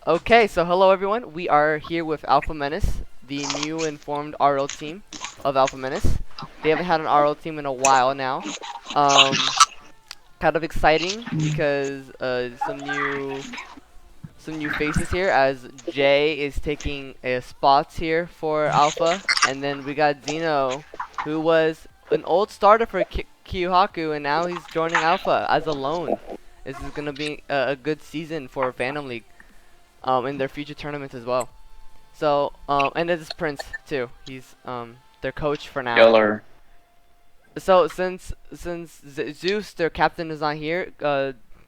Okay, so hello everyone. We are here with Alphamenace, the new informed RL team of Alphamenace. They haven't had an RL team in a while now. Um, Kind of exciting because some new faces here as Jay is taking spots here for Alpha, and then we got Zeno, who was an old starter for Kyohaku, and now he's joining Alpha as a lone. This is gonna be a good season for Phantom League, in their future tournaments as well. So, and this is Prince too. He's their coach for now. Yeller. So since Zeus, their captain, is not here,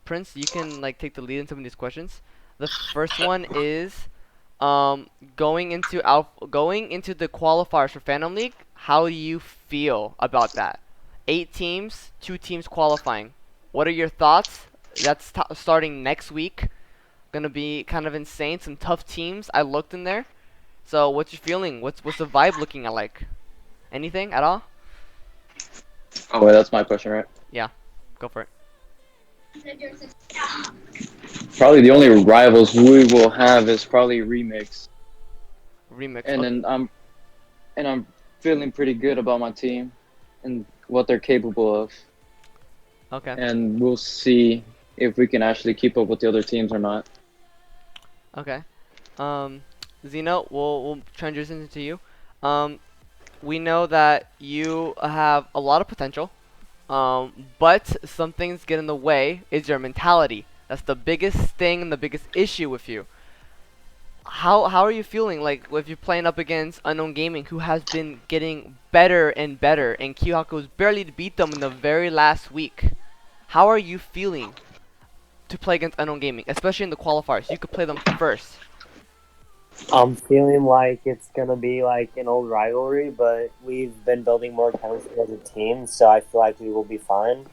Prince, you can like take the lead in some of these questions. The first one is, going into the qualifiers for Phantom League. How do you feel about that? 8 teams, 2 teams qualifying. What are your thoughts? That's starting next week. Gonna be kind of insane. Some tough teams. I looked in there. So what's your feeling? What's the vibe looking like? Anything at all? Oh, wait, that's my question, right? Yeah, go for it. Probably the only rivals we will have is probably Remix, Remix. and Okay. I'm feeling pretty good about my team and what they're capable of, Okay. and we'll see if we can actually keep up with the other teams or not. Okay. Um, Zeno, we'll transition into you. Um, we know that you have a lot of potential. But some things get in the way is your mentality. That's the biggest thing and the biggest issue with you. How are you feeling like if you're playing up against Unknown Gaming, who has been getting better and better, and Kyohaku was barely to beat them in the very last week? How are you feeling to play against Unknown Gaming, especially in the qualifiers? You could play them first. I'm feeling like it's gonna be like an old rivalry, but we've been building more chemistry as a team, so I feel like we will be fine.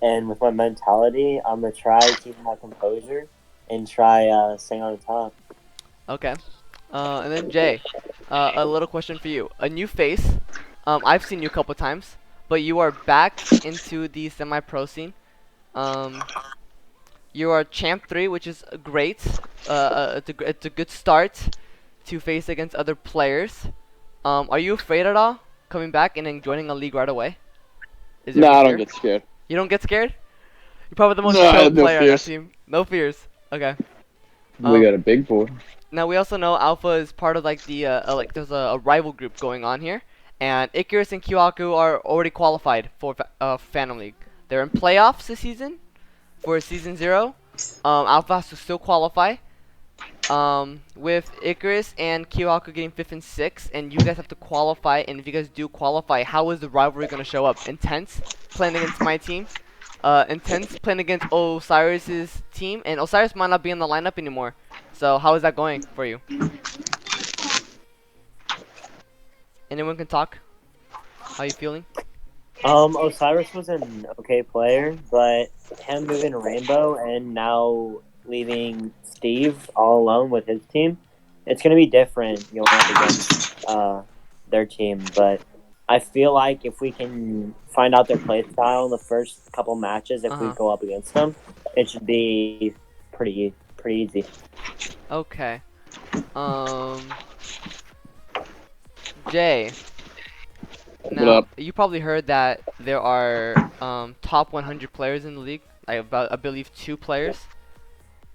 And with my mentality, I'm gonna try keeping my composure and try staying on top. Okay. And then Jay, a little question for you. A new face. I've seen you a couple times, but you are back into the semi-pro scene. Um, you are champ 3, which is great. It's a good start to face against other players. Are you afraid at all coming back and then joining a league right away? Is there No, any I don't fear? get scared. You don't get scared? You're probably the most No, I chill have no player on that fears. team. No fears. Okay. We Um, got a big boy. Now we also know Alpha is part of like the like there's a rival group going on here, and Icarus and Kyohaku are already qualified for Phantom League. They're in playoffs this season for season 0. Alpha has to still qualify. With Icarus and Kyohaku getting 5th and 6th, and you guys have to qualify. And if you guys do qualify, how is the rivalry gonna show up? Intense playing against my team. Intense playing against Osiris's team, and Osiris might not be in the lineup anymore. So how is that going for you? Anyone can talk? How you feeling? Osiris was an okay player, but him moving to Rainbow and now leaving Steve all alone with his team, it's gonna be different going up against their team. But I feel like if we can find out their play style in the first couple matches, if we Uh-huh. go up against them, it should be pretty easy. Okay. Jay. What Now up? you probably heard that there are top 100 players in the league. Like about I believe 2 players.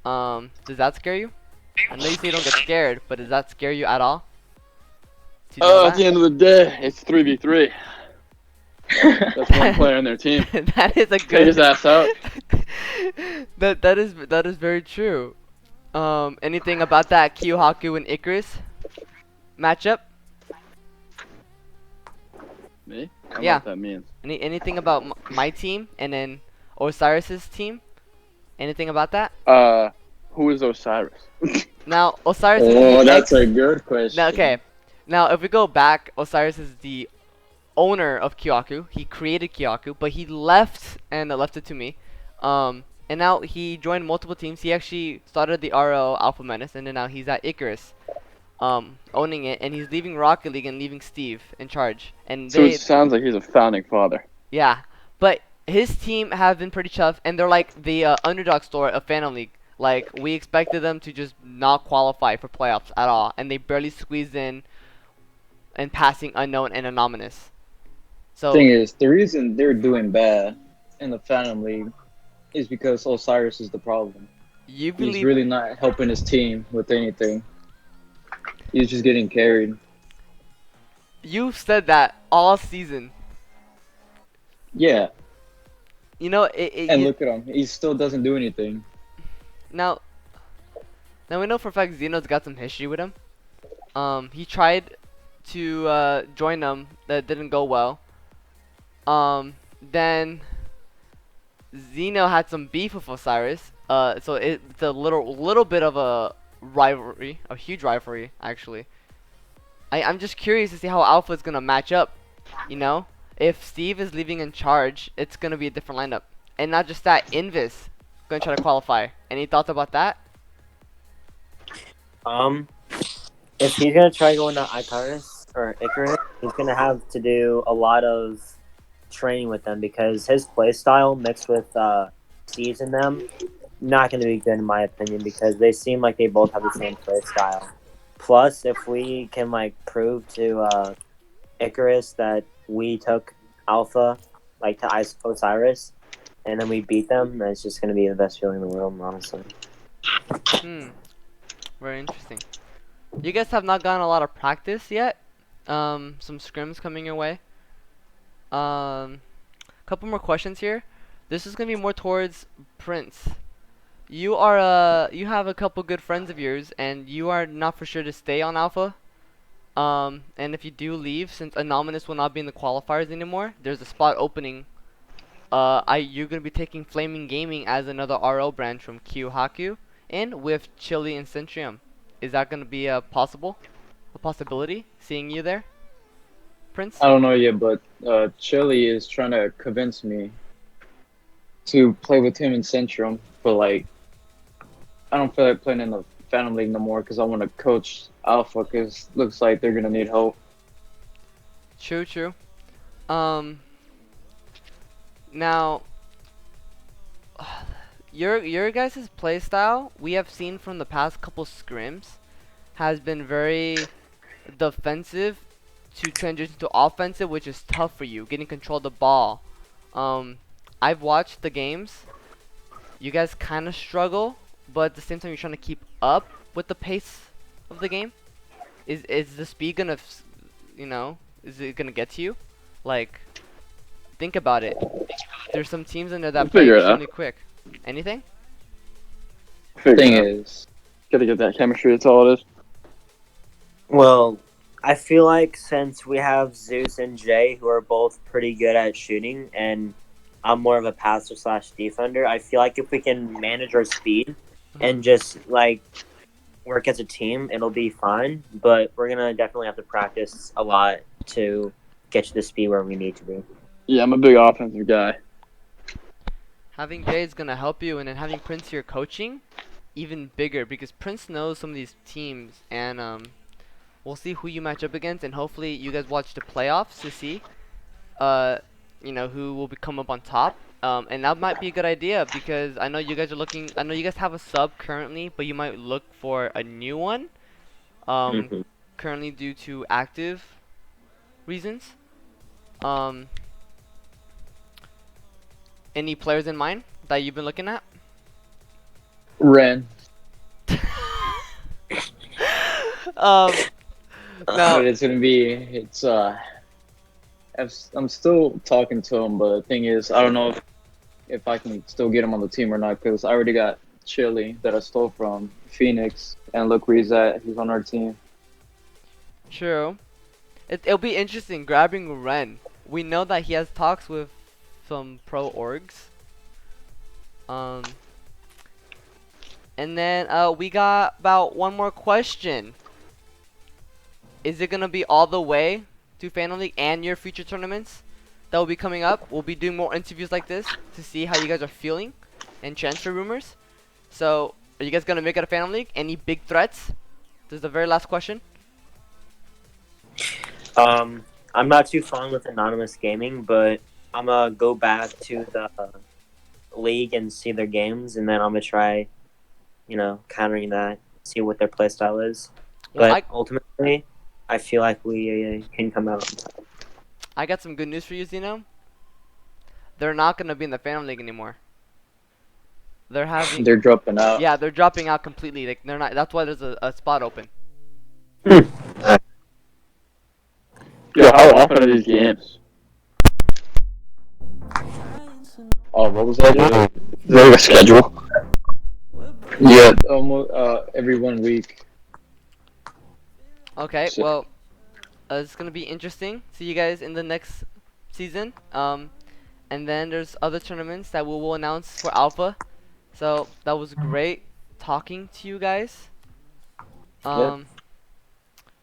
Does that scare you? I know you say you don't get scared, but does that scare you at all? Do you know At the that? end of the day, it's 3v3. That's one player on their team. That is a Take good. his ass out. that is very true. Anything about that Kyohaku and Icarus matchup? Me? I don't know Yeah. what that means. Anything about my team and then Osiris's team? Anything about that? Who is Osiris? Now Osiris is Oh, the that's a ex. good question. Now, okay. Now if we go back, Osiris is the owner of Kyohaku. He created Kyohaku, but he left and left it to me. And now he joined multiple teams. He actually started the RL Alphamenace, and then now he's at Icarus, owning it, and he's leaving Rocket League and leaving Steve in charge. And So it they, sounds like he's a founding father. yeah, but his team have been pretty tough, and they're like the underdog story of Phantom League. Like, we expected them to just not qualify for playoffs at all, and they barely squeezed in and passing Unknown and Anonymous. So, Thing is, the reason they're doing bad in the Phantom League is because Osiris is the problem. you He's believe really not helping his team with anything. He's just getting carried. you've said that all season. Yeah, You know, and look at him. He still doesn't do anything. now, now we know for a fact Xeno's got some history with him. He tried to join them, that didn't go well. Then Xeno had some beef with Osiris. So it's a little bit of a rivalry, a huge rivalry actually. I'm just curious to see how Alpha is gonna match up. You know, if Steve is leaving in charge, it's gonna be a different lineup. And not just that, Invis gonna try to qualify. Any thoughts about that? If he's gonna try going to Icarus, he's gonna have to do a lot of training with them because his play style mixed with Steve's in them not gonna be good in my opinion because they seem like they both have the same play style. Plus, if we can like prove to Icarus that we took Alpha like to Osiris, and then we beat them, that's just gonna be the best feeling in the world, honestly. Very interesting. You guys have not gotten a lot of practice yet. Some scrims coming your way. Couple more questions here. This is gonna be more towards Prince. You have a couple good friends of yours, and you are not for sure to stay on Alpha. And if you do leave, since Anonymous will not be in the qualifiers anymore, there's a spot opening. You're gonna be taking Flaming Gaming as another RL branch from Kyohaku, and with Chili and Centrium. Is that gonna be a possibility? Seeing you there, Prince? I don't know yet, but Chili is trying to convince me to play with him in Centrum. But like, I don't feel like playing in the Phantom League no more because I want to coach Alpha because looks like they're gonna need help. True. Now, your guys' play style we have seen from the past couple scrims has been very defensive to transition to offensive, which is tough for you, getting control of the ball. I've watched the games. You guys kind of struggle, but at the same time you're trying to keep up with the pace of the game. Is the speed gonna, is it gonna get to you? Like, think about it. There's some teams in there that play Figure it out. extremely quick. Anything? Thing is, Gotta get that chemistry. That's all it is. Well, I feel like since we have Zeus and Jay, who are both pretty good at shooting, and I'm more of a passer slash defender, I feel like if we can manage our speed and just like work as a team, it'll be fine. But we're gonna definitely have to practice a lot to get to the speed where we need to be. Yeah, I'm a big offensive guy. Having Jay is gonna help you, and then having Prince here coaching, even bigger because Prince knows some of these teams, and we'll see who you match up against, and hopefully you guys watch the playoffs to see, who will come up on top. And that might be a good idea because I know you guys are looking. I know you guys have a sub currently, but you might look for a new one. Currently due to active reasons. Any players in mind that you've been looking at? Ren. No. But it's gonna be I'm still talking to him, but the thing is, I don't know if I can still get him on the team or not because I already got Chili that I stole from Phoenix, and look where he's at. He's on our team. True. It'll be interesting grabbing Ren. We know that he has talks with some pro orgs. And then we got about one more question. Is it gonna be all the way to Phantom League and your future tournaments that will be coming up? We'll be doing more interviews like this to see how you guys are feeling and transfer rumors. So, are you guys gonna make it a Phantom League? Any big threats? This is the very last question. I'm not too fond with Anonymous Gaming, but I'm gonna go back to the league and see their games, and then I'm gonna try countering that, see what their playstyle is. Well, But ultimately, I feel like we can come out on top. I got some good news for you, Zeno. They're not gonna be in the Phantom League anymore. They're having They're dropping out. yeah, they're dropping out completely. Like they're not. That's why there's a spot open. Yo, how often are these games? Oh, what was that? Is there a schedule? Yeah, almost every 1 week. Okay, So- well, it's gonna be interesting. See you guys in the next season. And then there's other tournaments that we will announce for Alpha. So that was great talking to you guys. Yep.